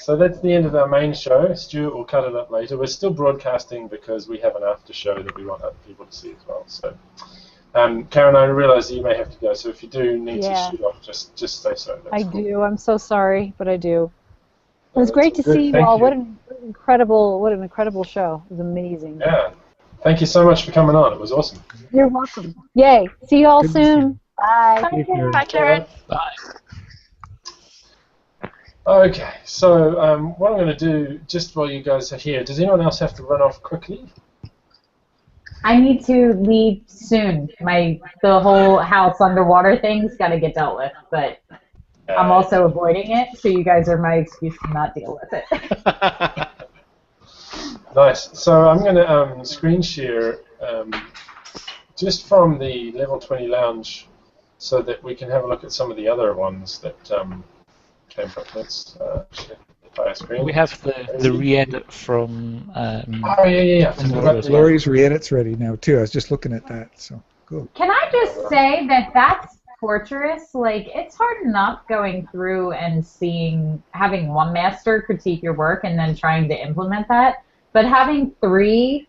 so that's the end of our main show. Stuart will cut it up later. We're still broadcasting because we have an after show that we want other people to see as well. So, Karen, I realise that you may have to go. So if you do need to shoot off, just say so. I do. I'm so sorry, but I do. It No, was great to see you all. You. What an incredible show. It was amazing. Yeah. Thank you so much for coming on. It was awesome. You're welcome. Yay. See you all soon. Bye. Bye, Karen. Bye. Okay, so what I'm going to do, just while you guys are here, does anyone else have to run off quickly? I need to leave soon. The whole house underwater thing's got to get dealt with, but I'm also avoiding it, so you guys are my excuse to not deal with it. Nice. So I'm going to screen share just from the Level 20 Lounge so that we can have a look at some of the other ones that came from. Let's share screen. We have the re-edit from... oh, yeah. Laurie's re-edit's ready now, too. I was just looking at that, so cool. Can I just say that that's torturous? Like, it's hard enough going through and having one master critique your work and then trying to implement that, but having 3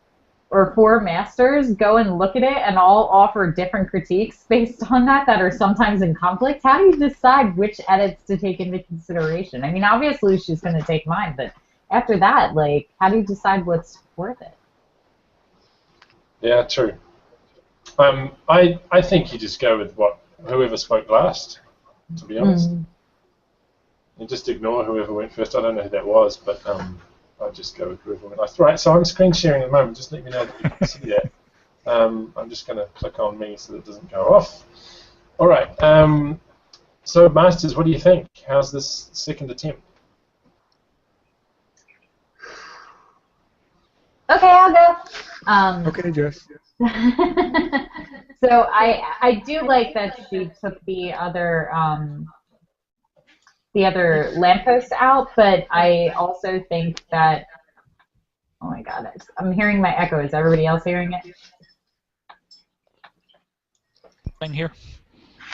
or 4 masters go and look at it and all offer different critiques based on that are sometimes in conflict, how do you decide which edits to take into consideration? I mean, obviously she's going to take mine, but after that, like, how do you decide what's worth it? Yeah, true. I think you just go with whoever spoke last, to be honest. You just ignore whoever went first. I don't know who that was, but I'll just go with whoever went last. Right, so I'm screen sharing at the moment. Just let me know that you can see that. I'm just going to click on me so that it doesn't go off. All right. So, Masters, what do you think? How's this second attempt? Okay, I'll go. Okay, Jess. So I do like that she took the other lampposts out, but I also think that, oh my god, I'm hearing my echo. Is everybody else hearing it? I'm here.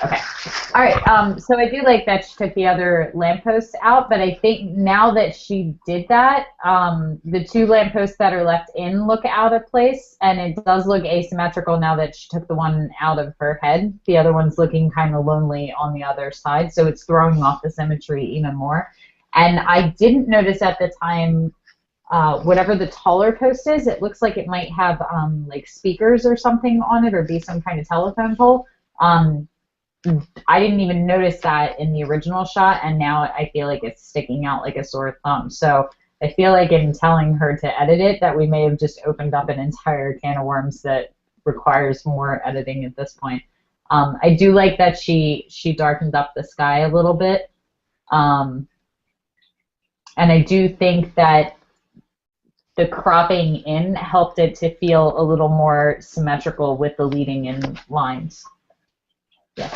Okay. All right. So I do like that she took the other lampposts out, but I think now that she did that, the 2 lampposts that are left in look out of place, and it does look asymmetrical now that she took the one out of her head. The other one's looking kind of lonely on the other side, so it's throwing off the symmetry even more. And I didn't notice at the time, whatever the taller post is, it looks like it might have like speakers or something on it, or be some kind of telephone pole. I didn't even notice that in the original shot, and now I feel like it's sticking out like a sore thumb. So I feel like in telling her to edit it, that we may have just opened up an entire can of worms that requires more editing at this point. I do like that she darkened up the sky a little bit, and I do think that the cropping in helped it to feel a little more symmetrical with the leading in lines. Yeah.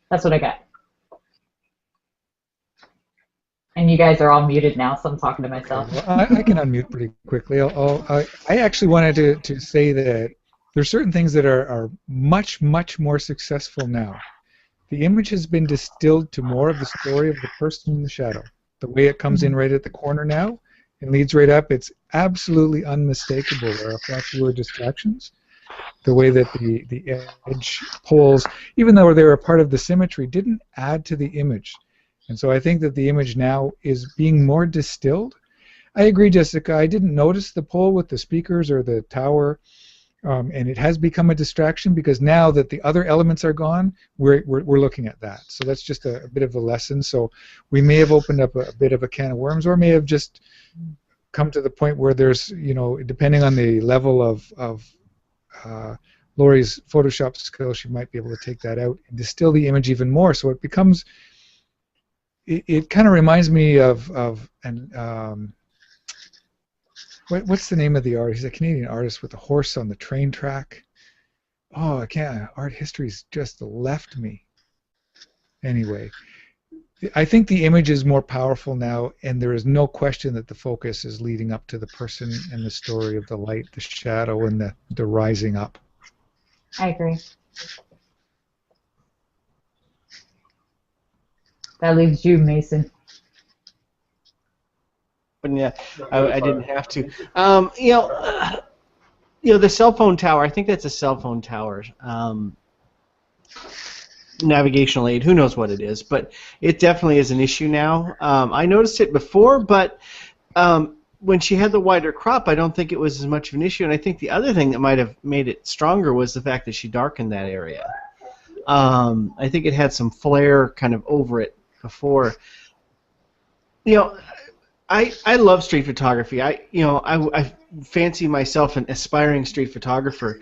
That's what I got. And you guys are all muted now, so I'm talking to myself. Well, I can unmute pretty quickly. I actually wanted to say that there's certain things that are much, much more successful now. The image has been distilled to more of the story of the person in the shadow. The way it comes in right at the corner now and leads right up, it's absolutely unmistakable. There are fewer distractions. The way that the edge poles, even though they were a part of the symmetry, didn't add to the image. And so I think that the image now is being more distilled. I agree, Jessica. I didn't notice the pole with the speakers or the tower, and it has become a distraction because now that the other elements are gone, we're looking at that. So that's just a bit of a lesson. So we may have opened up a bit of a can of worms, or may have just come to the point where there's, you know, depending on the level of Laurie's Photoshop skill, she might be able to take that out and distill the image even more. So it becomes, it kind of reminds me of what's the name of the artist? He's a Canadian artist with a horse on the train track. Oh, I can't. Art history's just left me. Anyway, I think the image is more powerful now, and there is no question that the focus is leading up to the person and the story of the light, the shadow, and the rising up. I agree. That leaves you, Mason. but yeah, I didn't have to. The cell phone tower. I think that's a cell phone tower. Navigational aid. Who knows what it is? But it definitely is an issue now. I noticed it before, but when she had the wider crop, I don't think it was as much of an issue. And I think the other thing that might have made it stronger was the fact that she darkened that area. I think it had some flare kind of over it before. I love street photography. I fancy myself an aspiring street photographer.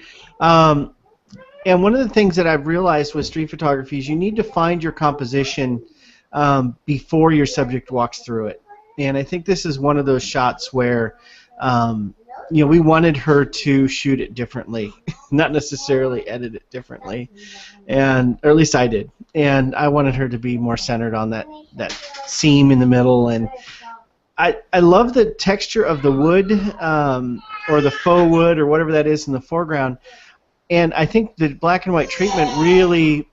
And one of the things that I've realized with street photography is you need to find your composition before your subject walks through it. And I think this is one of those shots where we wanted her to shoot it differently, not necessarily edit it differently, or at least I did. And I wanted her to be more centered on that seam in the middle. And I love the texture of the wood or the faux wood or whatever that is in the foreground. And I think the black and white treatment really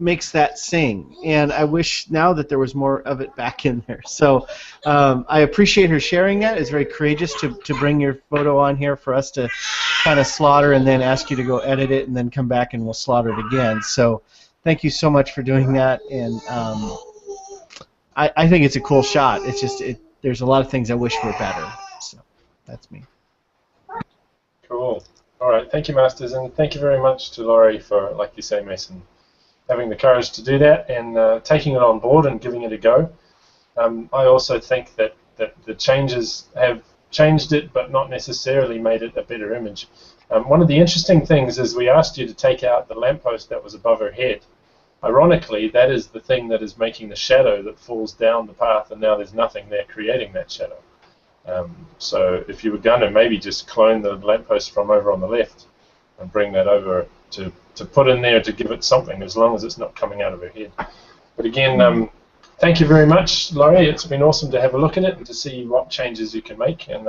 makes that sing. And I wish now that there was more of it back in there. So I appreciate her sharing that. It's very courageous to bring your photo on here for us to kind of slaughter and then ask you to go edit it and then come back and we'll slaughter it again. So thank you so much for doing that. And I think it's a cool shot. It's just there's a lot of things I wish were better. So that's me. Cool. All right. Thank you, Masters, and thank you very much to Laurie for, like you say, Mason, having the courage to do that and taking it on board and giving it a go. I also think that the changes have changed it, but not necessarily made it a better image. One of the interesting things is we asked you to take out the lamppost that was above her head. Ironically, that is the thing that is making the shadow that falls down the path, and now there's nothing there creating that shadow. So if you were going to maybe just clone the lamppost from over on the left and bring that over to put in there to give it something, as long as it's not coming out of her head. But again, thank you very much, Laurie. It's been awesome to have a look at it and to see what changes you can make, and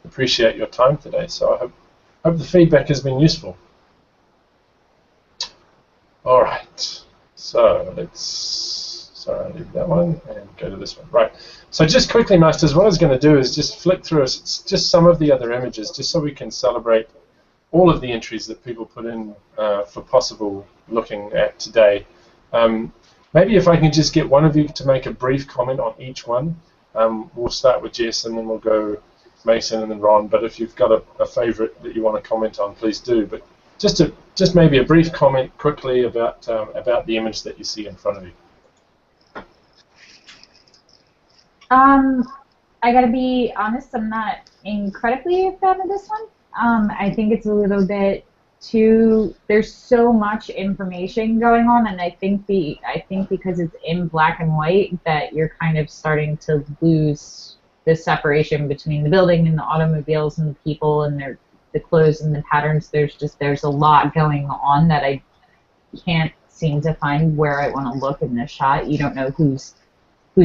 appreciate your time today. So I hope the feedback has been useful. All right. So I'll leave that one and go to this one. Right. So just quickly, Masters, what I was going to do is just flick through just some of the other images, just so we can celebrate all of the entries that people put in for possible looking at today. Maybe if I can just get one of you to make a brief comment on each one. We'll start with Jess, and then we'll go Mason and then Ron. But if you've got a favourite that you want to comment on, please do. But just maybe a brief comment quickly about the image that you see in front of you. I gotta be honest, I'm not incredibly a fan of this one. I think it's a little bit too, there's so much information going on, and I think because it's in black and white that you're kind of starting to lose the separation between the building and the automobiles and the people and the clothes and the patterns. There's a lot going on that I can't seem to find where I want to look in this shot. You don't know who's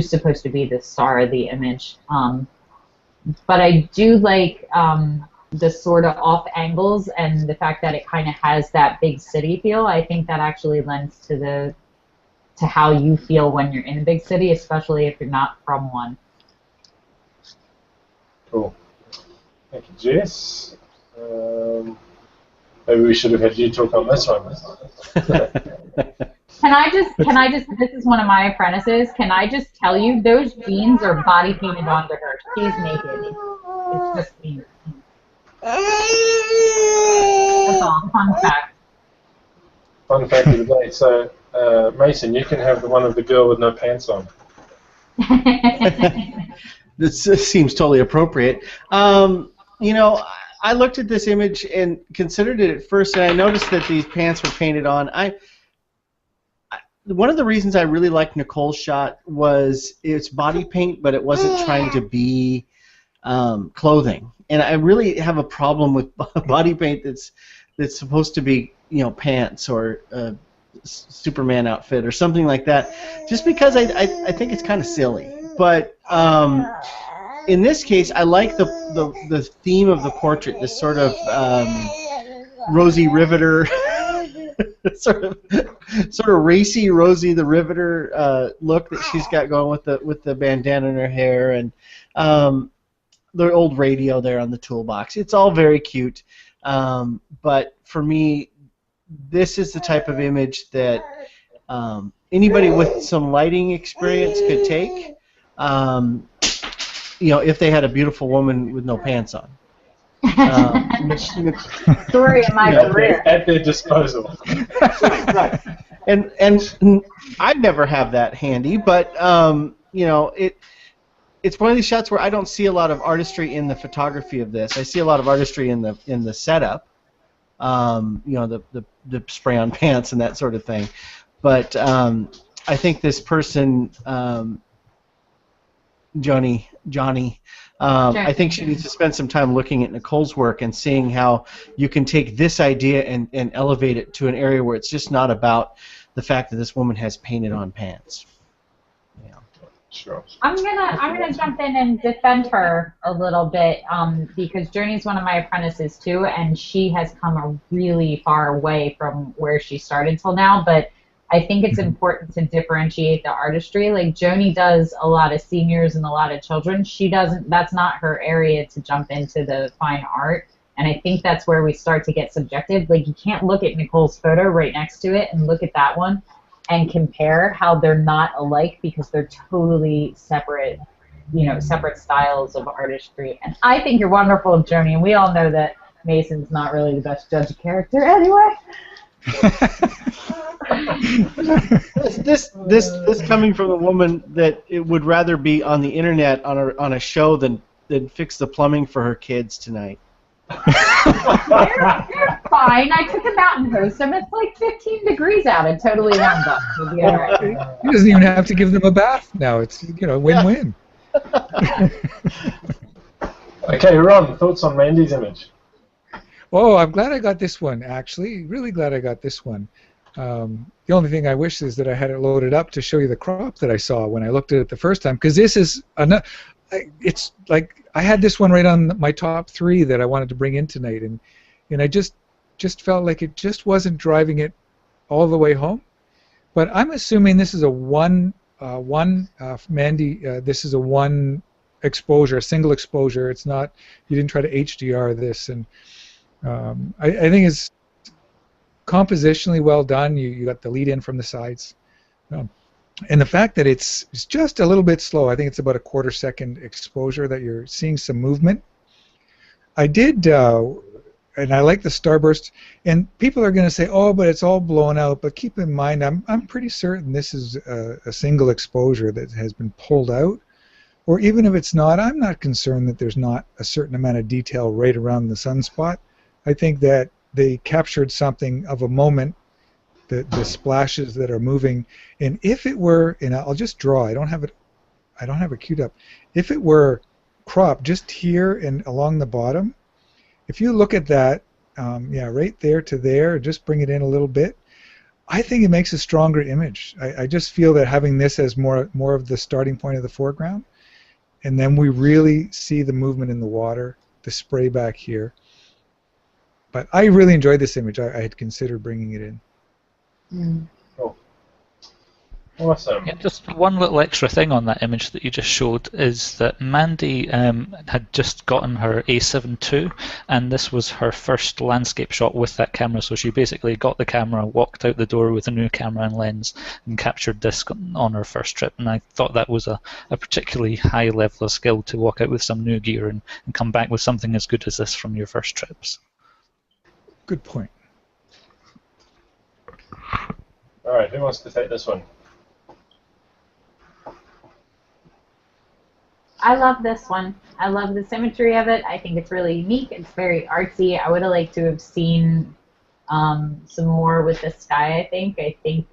supposed to be the star of the image. But I do like the sort of off angles and the fact that it kind of has that big city feel. I think that actually lends to how you feel when you're in a big city, especially if you're not from one. Cool. Thank you, Jess. Maybe we should have had you talk on this one. Can I just, this is one of my apprentices, can I just tell you, those jeans are body painted onto her. She's naked. It's just me. That's all. Fun fact. Fun fact of the day. So, Mason, you can have the one of the girl with no pants on. This seems totally appropriate. I looked at this image and considered it at first, and I noticed that these pants were painted on. One of the reasons I really liked Nicole's shot was it's body paint, but it wasn't trying to be clothing. And I really have a problem with body paint that's supposed to be, pants or a Superman outfit or something like that, just because I think it's kind of silly. But in this case, I like the theme of the portrait, this sort of Rosie Riveter, sort of racy Rosie the Riveter look that she's got going with the bandana in her hair, and the old radio there on the toolbox. It's all very cute, but for me, this is the type of image that anybody with some lighting experience could take, if they had a beautiful woman with no pants on. Story of my career. At their disposal. Right. And I never have that handy, but it's one of these shots where I don't see a lot of artistry in the photography of this. I see a lot of artistry in the setup, the spray on pants and that sort of thing. But I think this person, Johnny, I think she needs to spend some time looking at Nicole's work and seeing how you can take this idea and elevate it to an area where it's just not about the fact that this woman has painted on pants. Yeah. Sure. I'm gonna jump in and defend her a little bit because Journey's one of my apprentices too, and she has come a really far way from where she started till now. But I think it's important to differentiate the artistry. Like Joni does a lot of seniors and a lot of children. She doesn't. That's not her area to jump into the fine art. And I think that's where we start to get subjective. Like you can't look at Nicole's photo right next to it and look at that one and compare how they're not alike because they're totally separate, separate styles of artistry. And I think you're wonderful, Joni, and we all know that Mason's not really the best judge of character anyway. This coming from a woman that it would rather be on the internet on a show than fix the plumbing for her kids tonight. You're fine. I took him out and hosed him. It's like 15 degrees out and totally warmed up. We'll be all right. He doesn't even have to give them a bath now. It's win-win. Okay, Ron, thoughts on Mandy's image? Oh, I'm glad I got this one, actually. Really glad I got this one. The only thing I wish is that I had it loaded up to show you the crop that I saw when I looked at it the first time, because this is it's like I had this one right on my top 3 that I wanted to bring in tonight, and I just felt like it just wasn't driving it all the way home. But I'm assuming this is a Mandy. This is a one exposure, a single exposure. It's not. You didn't try to HDR this, and I think it's compositionally well done. You got the lead in from the sides. And the fact that it's just a little bit slow, I think it's about a 1/4 second exposure that you're seeing some movement. I did, and I like the starburst, and people are going to say, oh, but it's all blown out, but keep in mind, I'm pretty certain this is a single exposure that has been pulled out, or even if it's not, I'm not concerned that there's not a certain amount of detail right around the sunspot. I think that they captured something of a moment, the splashes that are moving, and if it were, and I'll just draw, I don't have it queued up. If it were cropped just here and along the bottom, if you look at that, right there to there, just bring it in a little bit, I think it makes a stronger image. I just feel that having this as more of the starting point of the foreground, and then we really see the movement in the water, the spray back here. But I really enjoyed this image. I had considered bringing it in. Cool. Awesome. Yeah, just one little extra thing on that image that you just showed is that Mandy had just gotten her A7 II, and this was her first landscape shot with that camera. So she basically got the camera, walked out the door with a new camera and lens, and captured this on her first trip. And I thought that was a particularly high level of skill to walk out with some new gear and come back with something as good as this from your first trips. Good point. All right, who wants to take this one? I love this one. I love the symmetry of it. I think it's really unique. It's very artsy. I would have liked to have seen some more with the sky. I think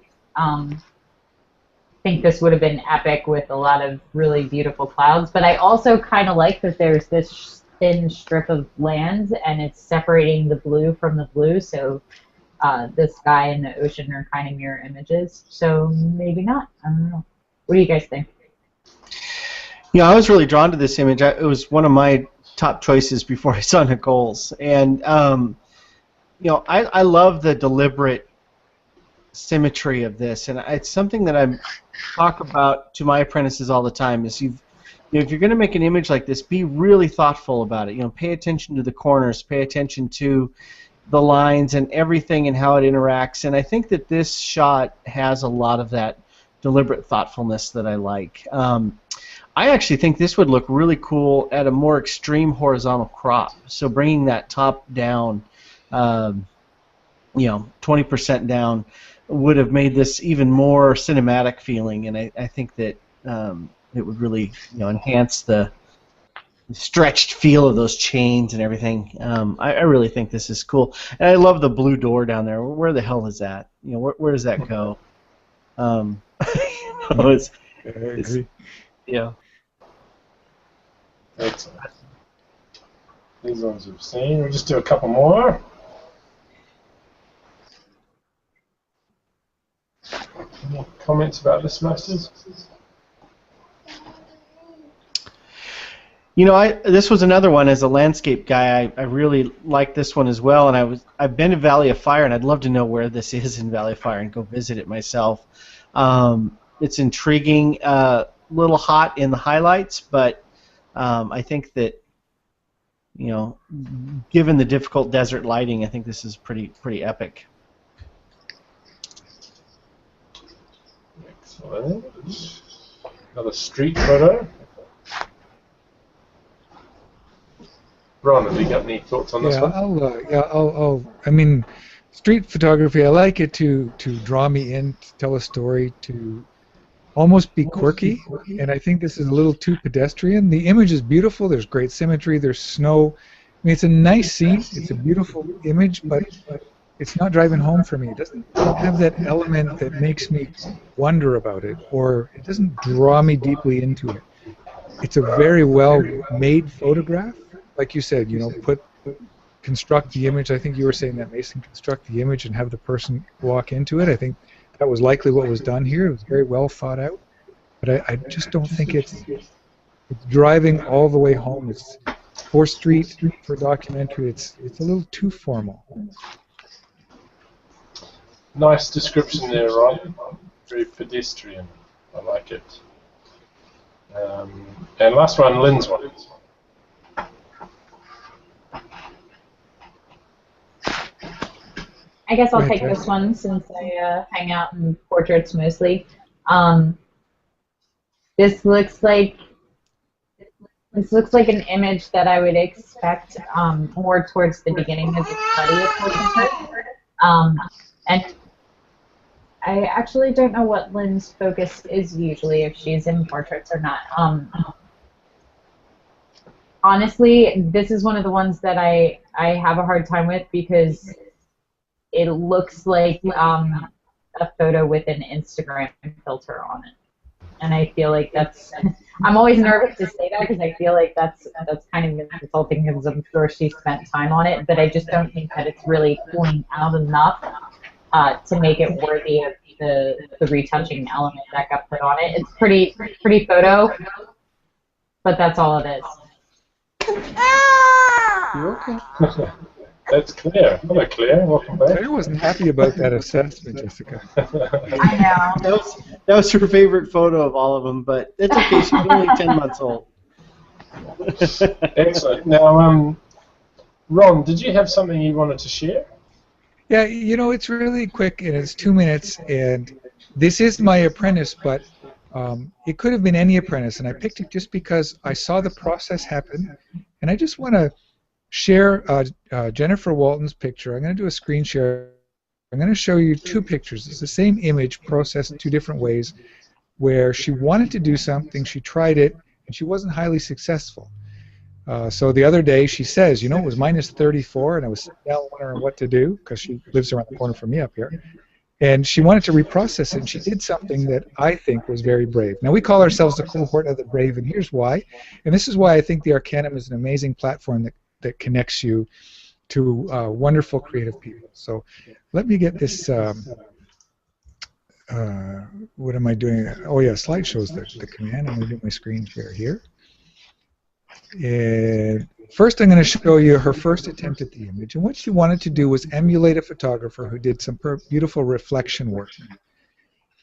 this would have been epic with a lot of really beautiful clouds. But I also kind of like that there's this thin strip of land and it's separating the blue from the blue. So the sky and the ocean are kind of mirror images. So maybe not. I don't know. What do you guys think? Yeah, I was really drawn to this image. It was one of my top choices before I saw Nicole's, and I love the deliberate symmetry of this, and it's something that I talk about to my apprentices all the time. Is if you're going to make an image like this, be really thoughtful about it. You know, pay attention to the corners, pay attention to the lines and everything and how it interacts. And I think that this shot has a lot of that deliberate thoughtfulness that I like. I actually think this would look really cool at a more extreme horizontal crop. So bringing that top down, you know, 20% down, would have made this even more cinematic feeling. And I think that it would really, you know, enhance the stretched feel of those chains and everything. I really think this is cool. And I love the blue door down there. Where the hell is that? You know, where does that go? You know, it's, yeah. Excellent. These ones we've seen. We'll just do a couple more. Any comments about this, Masters? You know, this was another one. As a landscape guy, I really like this one as well. And I've been to Valley of Fire, and I'd love to know where this is in Valley of Fire and go visit it myself. It's intriguing, little hot in the highlights, but I think that, you know, given the difficult desert lighting, I think this is pretty epic. Excellent. Another street photo. Ron, have you got any thoughts on this one? I mean, street photography, I like it to draw me in, to tell a story, to almost be quirky, and I think this is a little too pedestrian. The image is beautiful, there's great symmetry, there's snow. I mean, it's a nice scene, it's a beautiful image, but it's not driving home for me. It doesn't have that element that makes me wonder about it, or it doesn't draw me deeply into it. It's a very well-made photograph. Like you said, you know, construct the image. I think you were saying that, Mason, construct the image and have the person walk into it. I think that was likely what was done here. It was very well thought out, but I just don't think it's driving all the way home. It's for street, for documentary. It's a little too formal. Nice description there, Ron. Very pedestrian. I like it. And last one, Lynn's one. I guess I'll take this one since I hang out in portraits mostly. This looks like an image that I would expect more towards the beginning of the study of portraiture. And I actually don't know what Lynn's focus is usually, if she's in portraits or not. Honestly, this is one of the ones that I have a hard time with because it looks like a photo with an Instagram filter on it. And I feel like that's, I'm always nervous to say that because I feel like that's kind of insulting because I'm sure she spent time on it, but I just don't think that it's really pulling out enough to make it worthy of the retouching element that got put on it. It's pretty photo, but that's all it is. You're okay. That's Claire. Hello, Claire. Welcome back. Claire wasn't happy about that assessment, Jessica. I know. That was her favorite photo of all of them, but it's okay. She's only 10 months old. Excellent. Now, Ron, did you have something you wanted to share? Yeah, you know, it's really quick, and it's 2 minutes, and this is my apprentice, but it could have been any apprentice, and I picked it just because I saw the process happen, and I just want to share Jennifer Walton's picture. I'm going to do a screen share. I'm going to show you two pictures. It's the same image processed 2 different ways, where she wanted to do something, she tried it, and she wasn't highly successful. So the other day she says, you know, it was minus 34, and I was sitting down wondering what to do, because she lives around the corner from me up here. And she wanted to reprocess it, and she did something that I think was very brave. Now, we call ourselves the cohort of the brave, and here's why. And this is why I think the Arcanum is an amazing platform that connects you to wonderful creative people. So let me get this, what am I doing? Oh yeah, slideshows the command. I'm going to do my screen share here. And first I'm going to show you her first attempt at the image. And what she wanted to do was emulate a photographer who did some beautiful reflection work.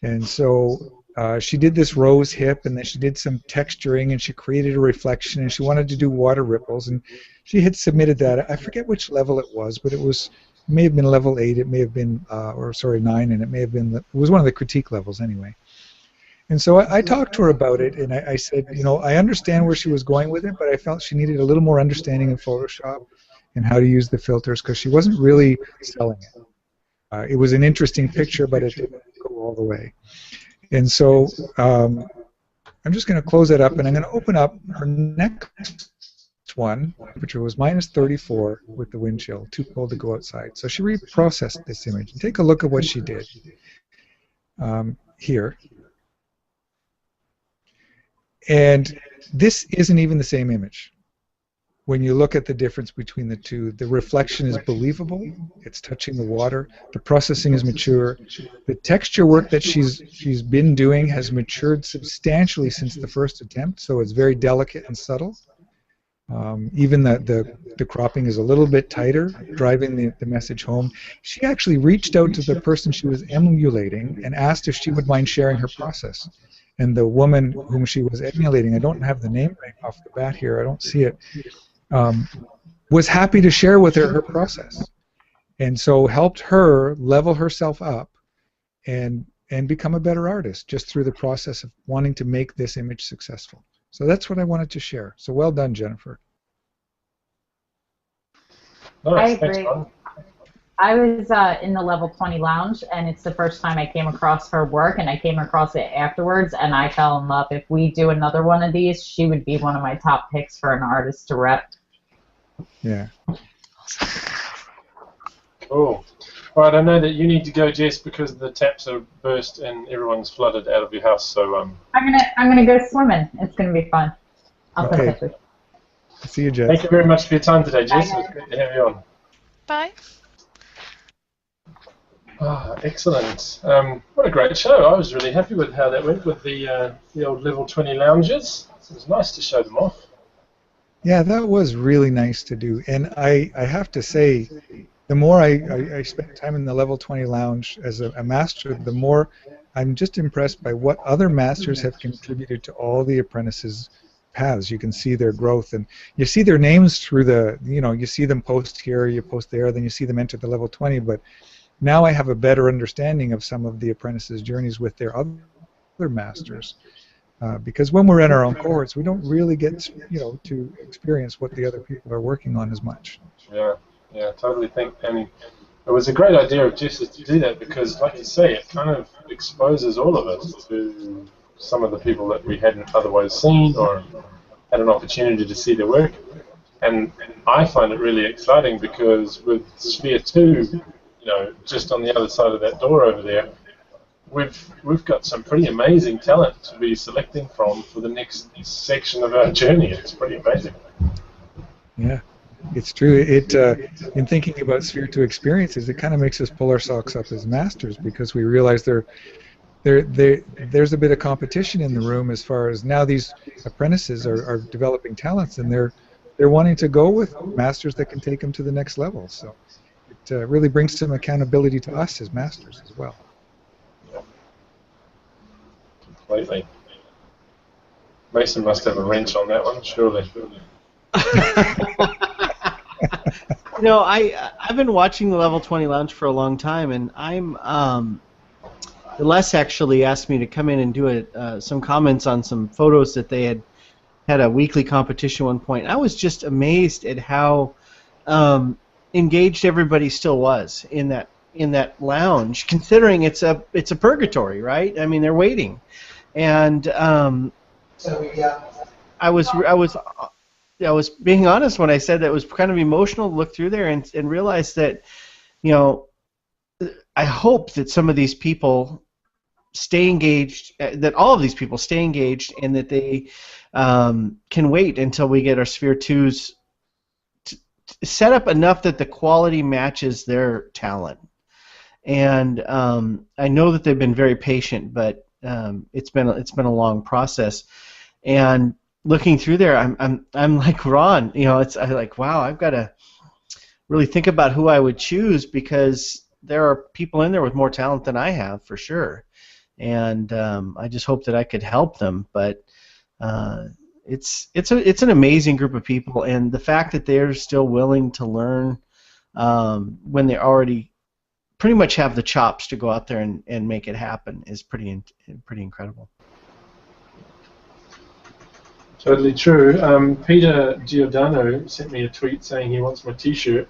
And so she did this rose hip, and then she did some texturing, and she created a reflection, and she wanted to do water ripples, and she had submitted that. I forget which level it was, but it may have been level 8, it may have been, 9, and it may have been, it was one of the critique levels anyway. And so I talked to her about it, and I said, I understand where she was going with it, but I felt she needed a little more understanding of Photoshop and how to use the filters, because she wasn't really selling it. It was an interesting picture, but it didn't go all the way. And so I'm just going to close that up, and I'm going to open up her next one, which was -34 with the wind chill, too cold to go outside. So she reprocessed this image. And take a look at what she did here. And this isn't even the same image. When you look at the difference between the two, the reflection is believable. It's touching the water. The processing is mature. The texture work that she's been doing has matured substantially since the first attempt, so it's very delicate and subtle. Even the cropping is a little bit tighter, driving the message home. She actually reached out to the person she was emulating and asked if she would mind sharing her process. And the woman whom she was emulating, I don't have the name right off the bat here, I don't see it, was happy to share with her process, and so helped her level herself up and become a better artist just through the process of wanting to make this image successful. So that's what I wanted to share. So well done, Jennifer. Nice. I agree. Thanks, I was in the level 20 lounge, and it's the first time I came across her work, and I came across it afterwards, and I fell in love. If we do another one of these, she would be one of my top picks for an artist to rep. Yeah. Cool. All right, I know that you need to go, Jess, because the taps are burst and everyone's flooded out of your house. So I'm gonna go swimming. It's gonna be fun. I'll put Okay. pictures. See you, Jess. thank you very much for your time today, Jess. It was great to have you on. Bye. Excellent. What a great show. I was really happy with how that went with the old level 20 lounges. It was nice to show them off. Yeah, that was really nice to do. And I have to say, the more I spent time in the level 20 lounge as a master, the more I'm just impressed by what other masters have contributed to all the apprentices' paths. You can see their growth, and you see their names through you see them post here, you post there, then you see them enter the level 20, but now I have a better understanding of some of the apprentices' journeys with their other masters. Because when we're in our own cohorts, we don't really get to experience what the other people are working on as much. Yeah, totally think. And it was a great idea of Jess's to do that because, like you say, it kind of exposes all of us to some of the people that we hadn't otherwise seen or had an opportunity to see their work. And I find it really exciting because with Sphere 2, just on the other side of that door over there, we've got some pretty amazing talent to be selecting from for the next section of our journey. It's pretty amazing. Yeah, it's true. In thinking about Sphere 2 experiences, it kind of makes us pull our socks up as masters because we realize there's a bit of competition in the room as far as now these apprentices are developing talents, and they're wanting to go with masters that can take them to the next level. So it really brings some accountability to us as masters as well. Completely. Mason must have a wrench on that one, surely. I've been watching the Level 20 Lounge for a long time, and Les actually asked me to come in and do some comments on some photos that they had a weekly competition at one point. I was just amazed at how engaged everybody still was in that lounge, considering it's a purgatory, right? I mean, they're waiting, and I was being honest when I said that it was kind of emotional to look through there and realize that, I hope that some of these people stay engaged, that all of these people stay engaged, and that they can wait until we get our Sphere 2s set up enough that the quality matches their talent. And I know that they've been very patient, but it's been a long process. And looking through there, I'm like Ron. I'm like, wow, I've got to really think about who I would choose because there are people in there with more talent than I have for sure. and I just hope that I could help them. But it's an amazing group of people, and the fact that they're still willing to learn when they already pretty much have the chops to go out there and make it happen is pretty incredible. Totally true. Peter Giordano sent me a tweet saying he wants my T-shirt.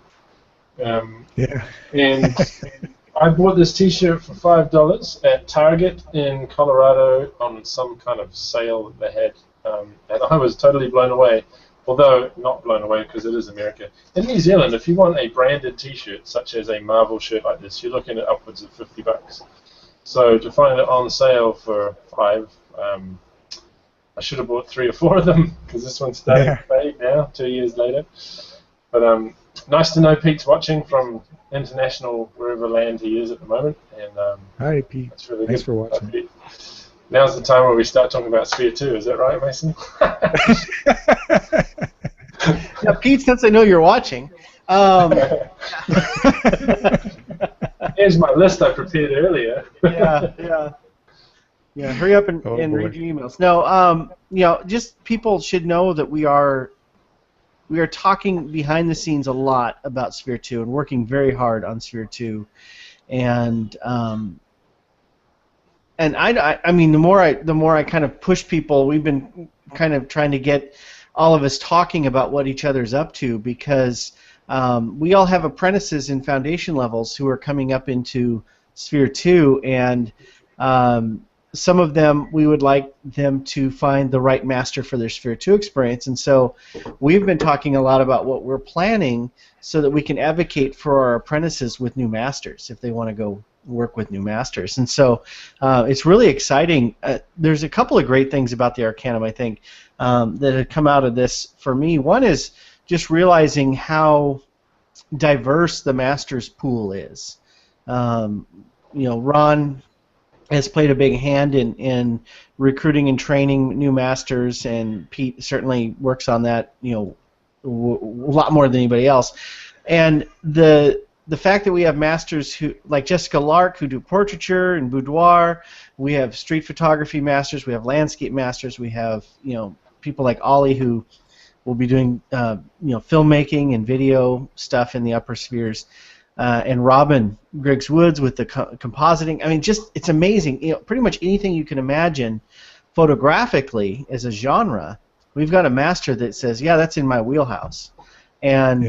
Yeah. And I bought this T-shirt for $5 at Target in Colorado on some kind of sale that they had, and I was totally blown away. Although not blown away because it is America. In New Zealand, if you want a branded T-shirt, such as a Marvel shirt like this, you're looking at upwards of $50. So to find it on sale for $5, I should have bought 3 or 4 of them because this one's starting to fade now, 2 years later. But nice to know Pete's watching from international wherever land he is at the moment. And hi, Pete. That's really Thanks good. for watching. Pete. Now's the time where we start talking about Sphere 2, is that right, Mason? Now, Pete, since I know you're watching, here's my list I prepared earlier. Yeah. Hurry up and read your emails. No, just people should know that we are talking behind the scenes a lot about Sphere 2 and working very hard on Sphere 2, and I mean, the more I kind of push people, we've been kind of trying to get all of us talking about what each other's up to, because we all have apprentices in foundation levels who are coming up into Sphere 2, and some of them we would like them to find the right master for their Sphere 2 experience, and so we've been talking a lot about what we're planning so that we can advocate for our apprentices with new masters if they want to go work with new masters. And so it's really exciting. There's a couple of great things about the Arcanum, I think, that have come out of this for me. One is just realizing how diverse the masters pool is. Ron has played a big hand in recruiting and training new masters, and Pete certainly works on that, a lot more than anybody else. And the fact that we have masters who, like Jessica Lark, who do portraiture and boudoir, we have street photography masters, we have landscape masters, we have people like Ollie who will be doing filmmaking and video stuff in the upper spheres, and Robin Griggs Woods with the compositing. I mean, just it's amazing. Pretty much anything you can imagine photographically as a genre, we've got a master that says, yeah, that's in my wheelhouse, and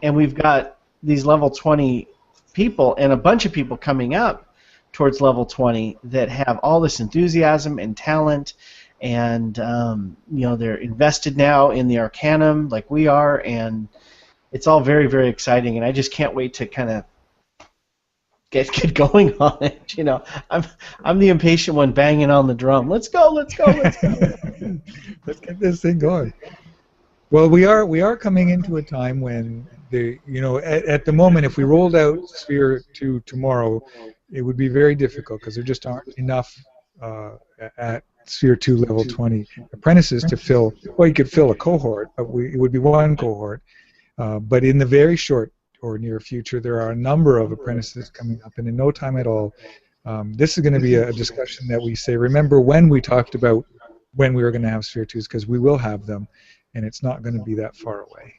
we've got these level 20 people and a bunch of people coming up towards level 20 that have all this enthusiasm and talent, and they're invested now in the Arcanum like we are, and it's all very, very exciting, and I just can't wait to kind of get going on it. I'm the impatient one banging on the drum. Let's go. Let's get this thing going. Well, we are coming into a time when at the moment, if we rolled out Sphere 2 tomorrow, it would be very difficult because there just aren't enough at Sphere 2 level 20 apprentices to fill. Well, you could fill a cohort, but it would be one cohort. But in the very short or near future, there are a number of apprentices coming up, and in no time at all, this is going to be a discussion that we say, remember when we talked about when we were going to have Sphere 2s, because we will have them, and it's not going to be that far away.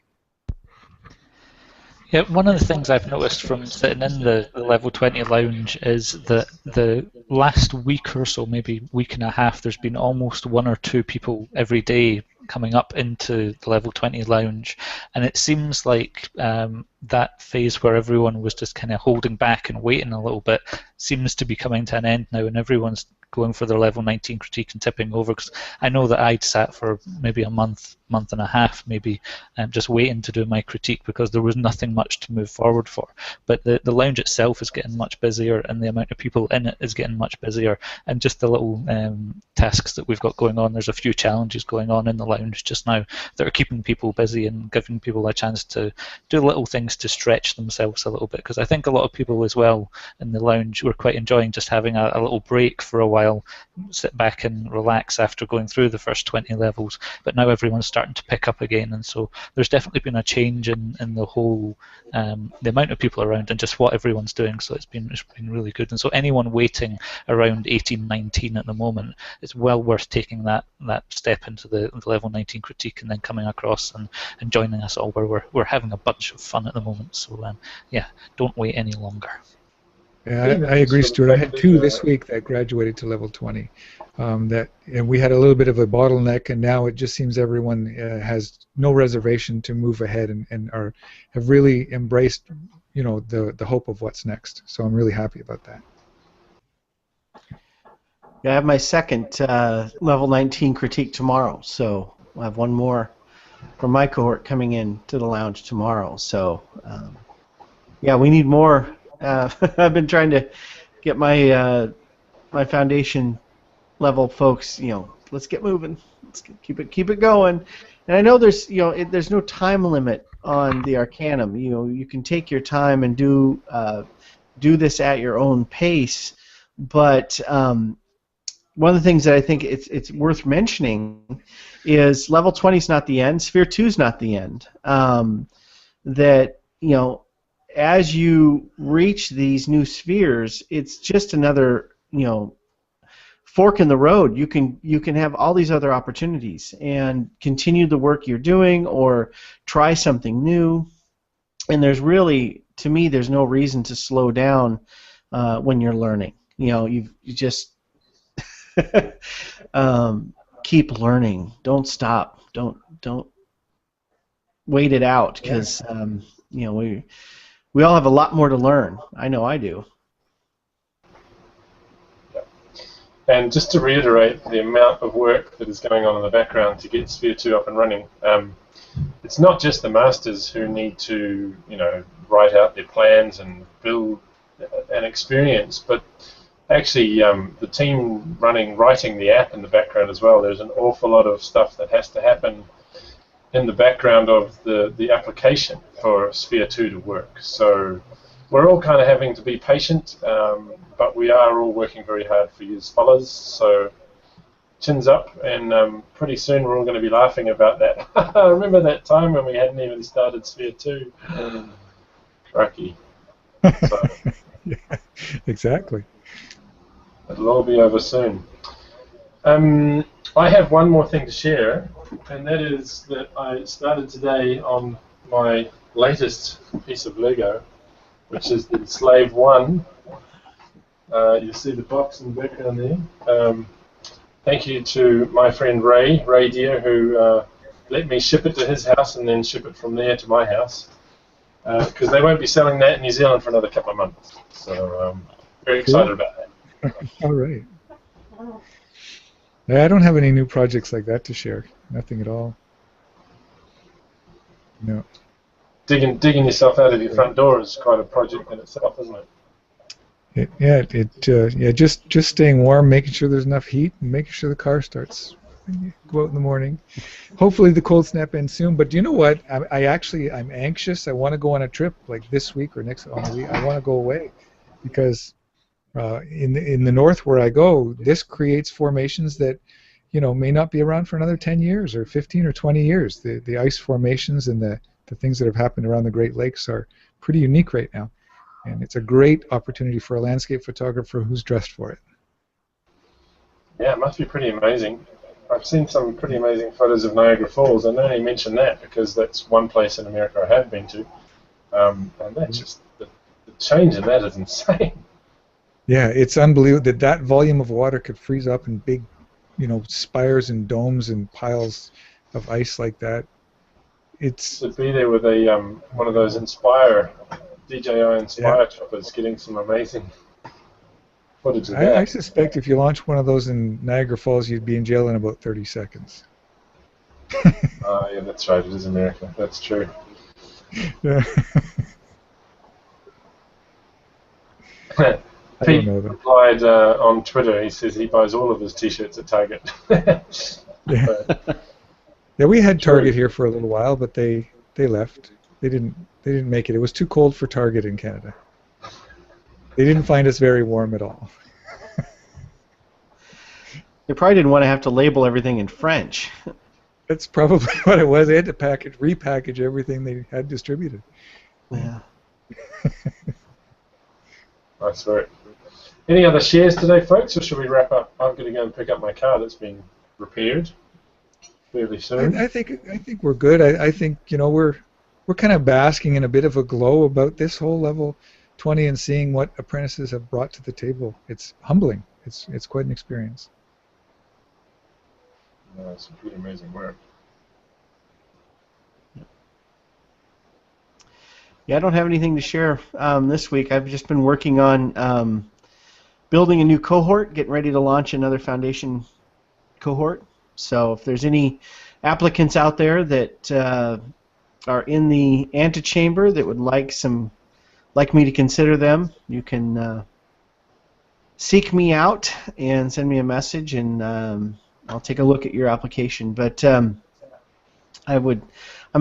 Yeah, one of the things I've noticed from sitting in the level 20 lounge is that the last week or so, maybe week and a half, there's been almost 1 or 2 people every day coming up into the level 20 lounge, and it seems like that phase where everyone was just kind of holding back and waiting a little bit seems to be coming to an end now, and everyone's going for their level 19 critique and tipping over, because I know that I'd sat for maybe a month and a half maybe just waiting to do my critique because there was nothing much to move forward for. But the lounge itself is getting much busier, and the amount of people in it is getting much busier, and just the little tasks that we've got going on, there's a few challenges going on in the lounge lounge just now that are keeping people busy and giving people a chance to do little things to stretch themselves a little bit, because I think a lot of people as well in the lounge were quite enjoying just having a little break for a while, sit back and relax after going through the first 20 levels, but now everyone's starting to pick up again, and so there's definitely been a change in the whole the amount of people around and just what everyone's doing, so it's been really good. And so anyone waiting around 18, 19 at the moment, it's well worth taking that step into the level 19 critique and then coming across and joining us all, where we're having a bunch of fun at the moment. So yeah, don't wait any longer. Yeah, I agree, Stuart. I had 2 this week that graduated to level 20. And we had a little bit of a bottleneck, and now it just seems everyone has no reservation to move ahead and have really embraced, the hope of what's next. So I'm really happy about that. Yeah, I have my second level 19 critique tomorrow, so I'll have one more from my cohort coming in to the lounge tomorrow. So yeah, we need more. I've been trying to get my my foundation level folks, let's get moving. Let's keep it going. And I know there's there's no time limit on the Arcanum. You can take your time and do this at your own pace. But one of the things that I think it's worth mentioning is level 20 is not the end. Sphere 2 is not the end. That as you reach these new spheres, it's just another fork in the road. You can have all these other opportunities and continue the work you're doing or try something new. And there's really, to me, there's no reason to slow down when you're learning. You just keep learning. Don't stop. Don't wait it out, because we all have a lot more to learn. I know I do. And just to reiterate the amount of work that is going on in the background to get Sphere 2 up and running, it's not just the masters who need to, write out their plans and build an experience, but actually the team writing the app in the background as well. There's an awful lot of stuff that has to happen in the background of the application for Sphere 2 to work. So we're all kind of having to be patient, but we are all working very hard for you as fellas. So chins up, and pretty soon we're all going to be laughing about that. I remember that time when we hadn't even started Sphere 2. Cracky. So, yeah, exactly. It'll all be over soon. I have one more thing to share, and that is that I started today on my latest piece of Lego, which is the Slave 1. You see the box in the background there. Thank you to my friend Ray Deer, who let me ship it to his house and then ship it from there to my house, because they won't be selling that in New Zealand for another couple of months. So very excited about that. All right. I don't have any new projects like that to share. Nothing at all. No. Digging yourself out of your front door is quite a project in itself, isn't it? Just staying warm, making sure there's enough heat, and making sure the car starts. Go out in the morning. Hopefully the cold snap ends soon. But do you know what? I'm anxious. I want to go on a trip like this week or next week. I want to go away because in the north where I go, this creates formations that may not be around for another 10 years or 15 or 20 years. The ice formations and the things that have happened around the Great Lakes are pretty unique right now. And it's a great opportunity for a landscape photographer who's dressed for it. Yeah, it must be pretty amazing. I've seen some pretty amazing photos of Niagara Falls, and I only mention that because that's one place in America I have been to. And that's just, the change in that is insane. Yeah, it's unbelievable that volume of water could freeze up in big, spires and domes and piles of ice like that. To be there with a one of those DJI Inspire choppers, getting some amazing footage of that. I suspect if you launch one of those in Niagara Falls, you'd be in jail in about 30 seconds. Yeah, that's right. It is America. That's true. Yeah. Pete replied on Twitter. He says he buys all of his T-shirts at Target. Yeah, we had Target here for a little while, but they left. They didn't make it. It was too cold for Target in Canada. They didn't find us very warm at all. They probably didn't want to have to label everything in French. That's probably what it was. They had to repackage everything they had distributed. Yeah. That's right. Any other shares today, folks, or should we wrap up? I'm going to go and pick up my car that's been repaired fairly soon. I think we're good. I think we're kind of basking in a bit of a glow about this whole level 20 and seeing what apprentices have brought to the table. It's humbling. It's quite an experience. No, it's pretty amazing work. Yeah, I don't have anything to share this week. I've just been working on building a new cohort, getting ready to launch another foundation cohort. So if there's any applicants out there that are in the antechamber that would like me to consider them, you can seek me out and send me a message, and I'll take a look at your application. But I'm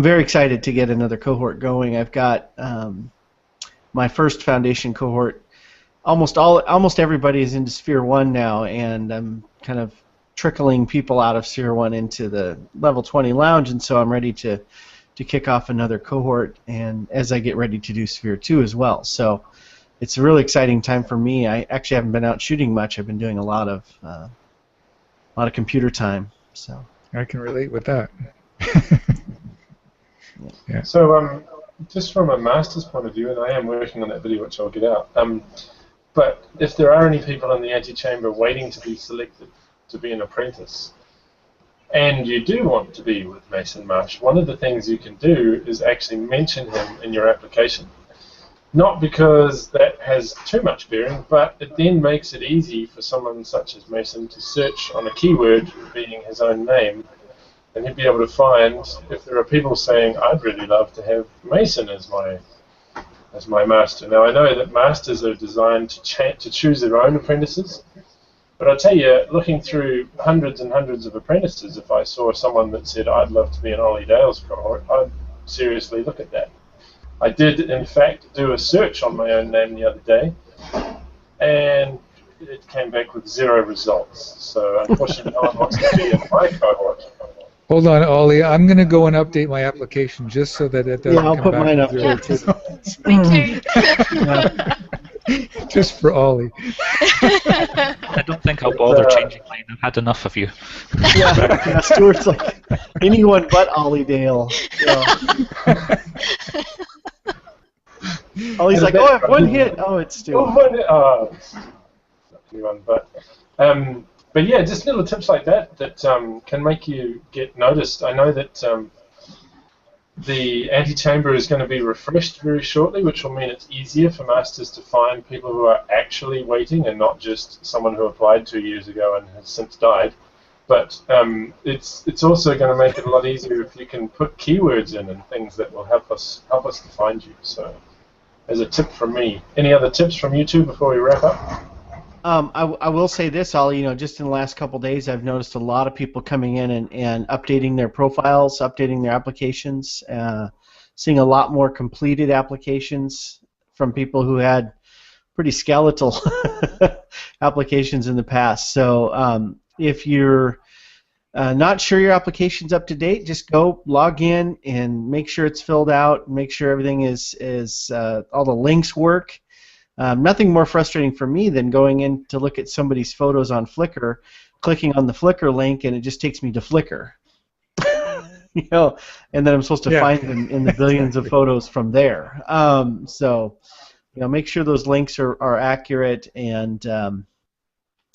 very excited to get another cohort going. I've got my first foundation cohort. Almost everybody is into Sphere 1 now, and I'm kind of trickling people out of Sphere 1 into the Level 20 Lounge, and so I'm ready to kick off another cohort, and as I get ready to do Sphere 2 as well. So it's a really exciting time for me. I actually haven't been out shooting much. I've been doing a lot of computer time. So I can relate with that. Yeah. So just from a master's point of view, and I am working on that video which I'll get out, but if there are any people in the antechamber waiting to be selected to be an apprentice, and you do want to be with Mason Marsh, one of the things you can do is actually mention him in your application. Not because that has too much bearing, but it then makes it easy for someone such as Mason to search on a keyword being his own name, and he'd be able to find if there are people saying, I'd really love to have Mason as my master. Now, I know that masters are designed to choose their own apprentices, but I tell you, looking through hundreds and hundreds of apprentices, if I saw someone that said, I'd love to be in Ollie Dale's cohort, I'd seriously look at that. I did, in fact, do a search on my own name the other day, and it came back with 0 results. So, unfortunately, no one wants to be in my cohort. Hold on, Ollie. I'm going to go and update my application just so that it doesn't I'll come put back mine to up 0 there too. results. Me too. Yeah. Just for Ollie. I don't think I'll bother changing mine. I've had enough of you. Yeah, Stuart's like anyone but Ollie Dale. Yeah. Ollie's like, oh, I have 1 hit. Oh, it's Stuart. But yeah, just little tips like that can make you get noticed. I know that the antechamber is going to be refreshed very shortly, which will mean it's easier for masters to find people who are actually waiting and not just someone who applied 2 years ago and has since died. But it's also going to make it a lot easier if you can put keywords in and things that will help us to find you. So, as a tip from me, any other tips from you two before we wrap up? I will say this, Ollie, just in the last couple of days, I've noticed a lot of people coming in and updating their profiles, updating their applications, seeing a lot more completed applications from people who had pretty skeletal applications in the past. So if you're not sure your application's up to date, just go log in and make sure it's filled out, make sure everything is all the links work. Nothing more frustrating for me than going in to look at somebody's photos on Flickr, clicking on the Flickr link, and it just takes me to Flickr. And then I'm supposed to find them in the billions of photos from there. So, make sure those links are accurate, and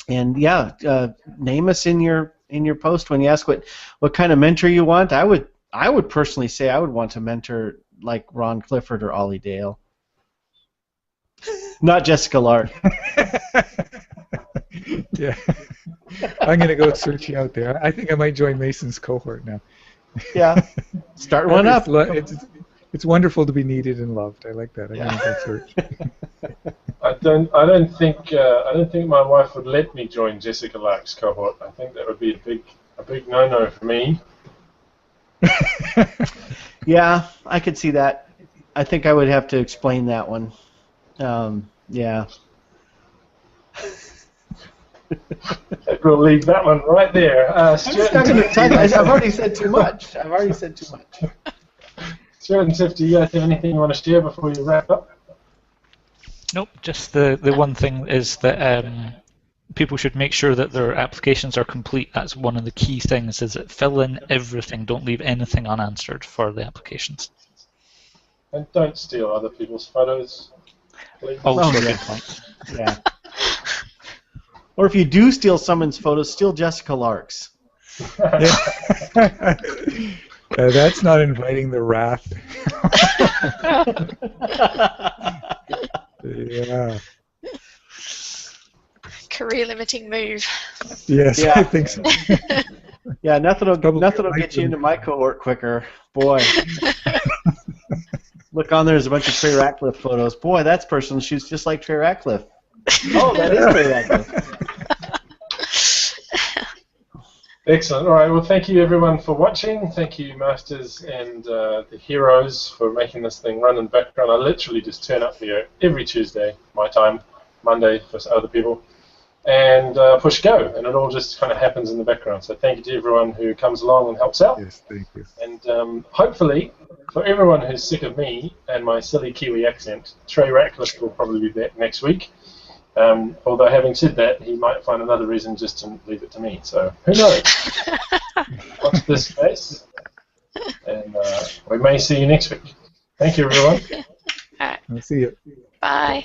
name us in your post when you ask what kind of mentor you want. I would personally say I would want to mentor like Ron Clifford or Ollie Dale. Not Jessica Lark. Yeah. I'm going to go searching out there. I think I might join Mason's cohort now. Yeah. Start one up. It's wonderful to be needed and loved. I like that. I'm going to go search. I don't think my wife would let me join Jessica Lark's cohort. I think that would be a big no-no for me. Yeah, I could see that. I think I would have to explain that one. Yeah. We'll leave that one right there. I'm just not going to touch. I've already said too much. Stuart and Tiff, do you guys have anything you want to share before you wrap up? Nope, just the one thing is that people should make sure that their applications are complete. That's one of the key things, is that fill in everything. Don't leave anything unanswered for the applications. And don't steal other people's photos, please. Also, yeah. good point. Yeah. Or if you do steal someone's photos, steal Jessica Lark's. That's not inviting the wrath. Yeah. Career-limiting move. Yes, Yeah. I think so. Yeah, nothing will Probably get you into my cohort quicker. Boy. Look on there, there's a bunch of Trey Ratcliffe photos. Boy, that person shoots just like Trey Ratcliffe. Oh, that is Trey Ratcliffe. Excellent. All right. Well, thank you everyone for watching. Thank you, Masters and the heroes, for making this thing run in the background. I literally just turn up here every Tuesday, my time, Monday for other people, and push go, and it all just kind of happens in the background. So thank you to everyone who comes along and helps out. Yes, thank you. And hopefully, for everyone who's sick of me and my silly Kiwi accent, Trey Ratcliffe will probably be back next week. Although having said that, he might find another reason just to leave it to me. So who knows? Watch this space, and we may see you next week. Thank you, everyone. All right. I'll see you. Bye.